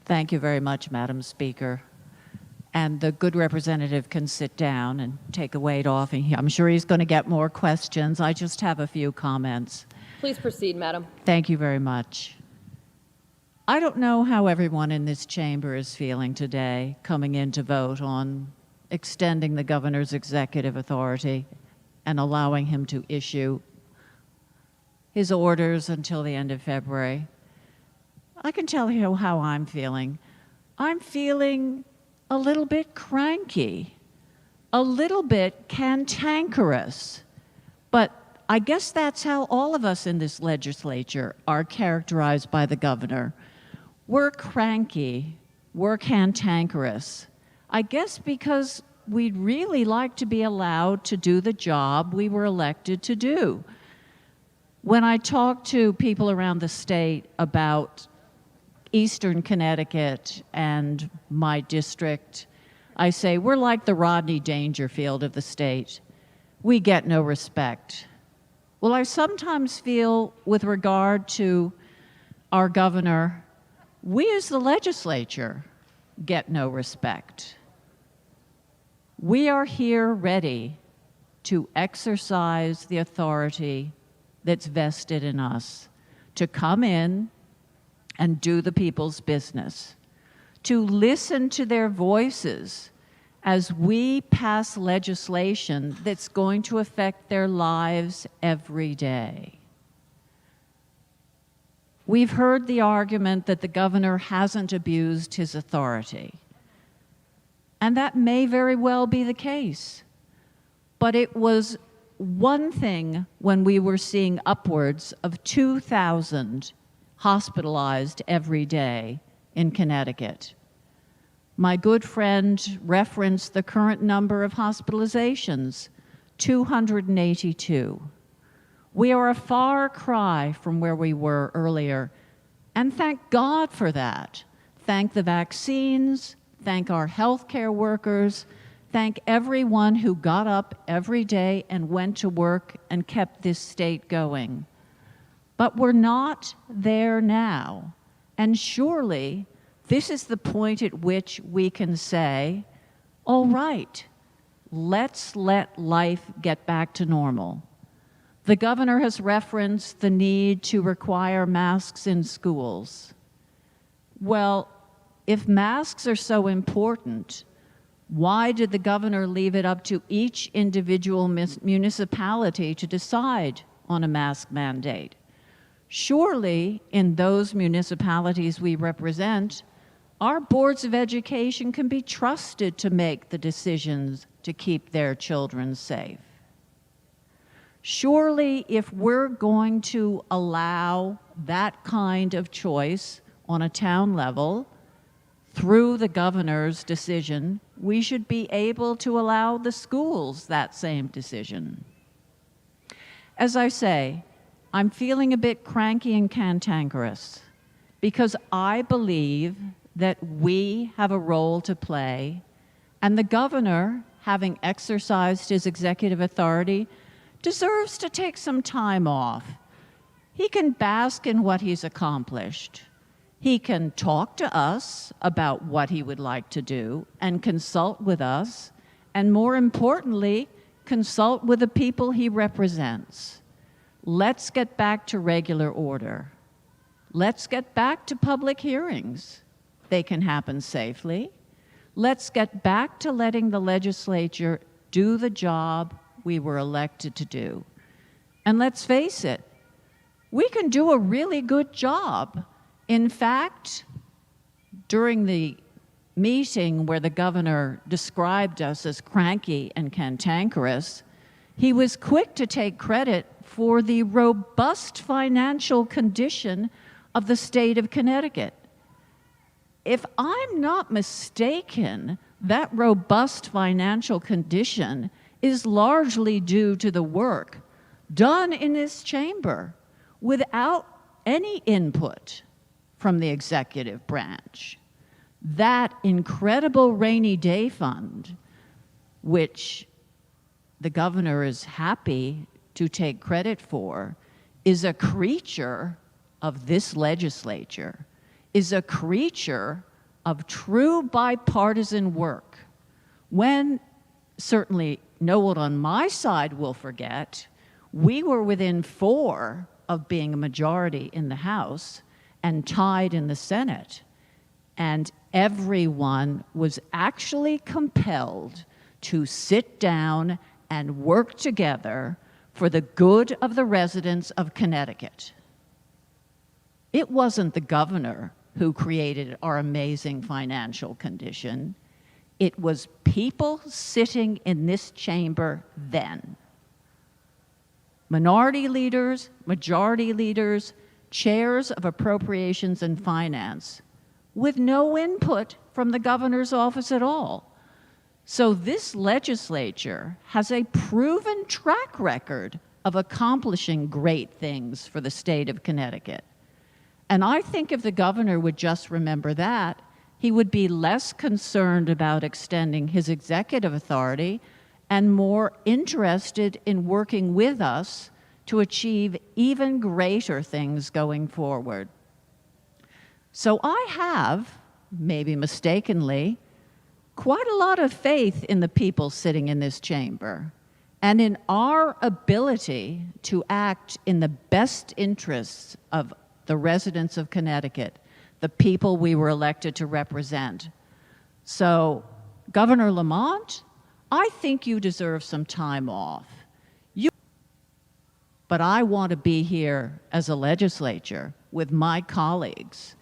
Thank you very much, Madam Speaker. And the good representative can sit down and take a weight off. And I'm sure he's going to get more questions. I just have a few comments. Please proceed, Madam. Thank you very much. I don't know how everyone in this chamber is feeling today, coming in to vote on extending the governor's executive authority and allowing him to issue his orders until the end of February. I can tell you how I'm feeling. I'm feeling a little bit cranky, a little bit cantankerous, but I guess that's how all of us in this legislature are characterized by the governor. We're cranky, we're cantankerous. I guess because we'd really like to be allowed to do the job we were elected to do. When I talk to people around the state about Eastern Connecticut and my district, I say, we're like the Rodney Dangerfield of the state. We get no respect. Well, I sometimes feel with regard to our governor, we as the legislature get no respect. We are here ready to exercise the authority that's vested in us, to come in and do the people's business, to listen to their voices as we pass legislation that's going to affect their lives every day. We've heard the argument that the governor hasn't abused his authority, and that may very well be the case. But it was one thing when we were seeing upwards of 2,000 hospitalized every day in Connecticut. My good friend referenced the current number of hospitalizations, 282. We are a far cry from where we were earlier, and thank God for that. Thank the vaccines, thank our healthcare workers, thank everyone who got up every day and went to work and kept this state going. But we're not there now, and surely this is the point at which we can say, all right, let's let life get back to normal. The governor has referenced the need to require masks in schools. Well, if masks are so important, why did the governor leave it up to each individual municipality to decide on a mask mandate? Surely, in those municipalities we represent, our boards of education can be trusted to make the decisions to keep their children safe. Surely, if we're going to allow that kind of choice on a town level through the governor's decision, we should be able to allow the schools that same decision. As I say, I'm feeling a bit cranky and cantankerous because I believe that we have a role to play, and the governor, having exercised his executive authority, deserves to take some time off. He can bask in what he's accomplished. He can talk to us about what he would like to do and consult with us, and more importantly, consult with the people he represents. Let's get back to regular order. Let's get back to public hearings. They can happen safely. Let's get back to letting the legislature do the job we were elected to do. And let's face it, we can do a really good job. In fact, during the meeting where the governor described us as cranky and cantankerous, he was quick to take credit for the robust financial condition of the state of Connecticut. If I'm not mistaken, that robust financial condition is largely due to the work done in this chamber without any input from the executive branch. That incredible rainy day fund, which the governor is happy to take credit for, is a creature of this legislature, is a creature of true bipartisan work, when certainly no one on my side will forget, we were within 4 of being a majority in the House and tied in the Senate. And everyone was actually compelled to sit down and work together for the good of the residents of Connecticut. It wasn't the governor who created our amazing financial condition. It was people sitting in this chamber then. Minority leaders, majority leaders, chairs of appropriations and finance, with no input from the governor's office at all. So this legislature has a proven track record of accomplishing great things for the state of Connecticut. And I think if the governor would just remember that, he would be less concerned about extending his executive authority and more interested in working with us to achieve even greater things going forward. So I have, maybe mistakenly, quite a lot of faith in the people sitting in this chamber and in our ability to act in the best interests of the residents of Connecticut, the people we were elected to represent. So, Governor Lamont, I think you deserve some time off. But I want to be here as a legislature with my colleagues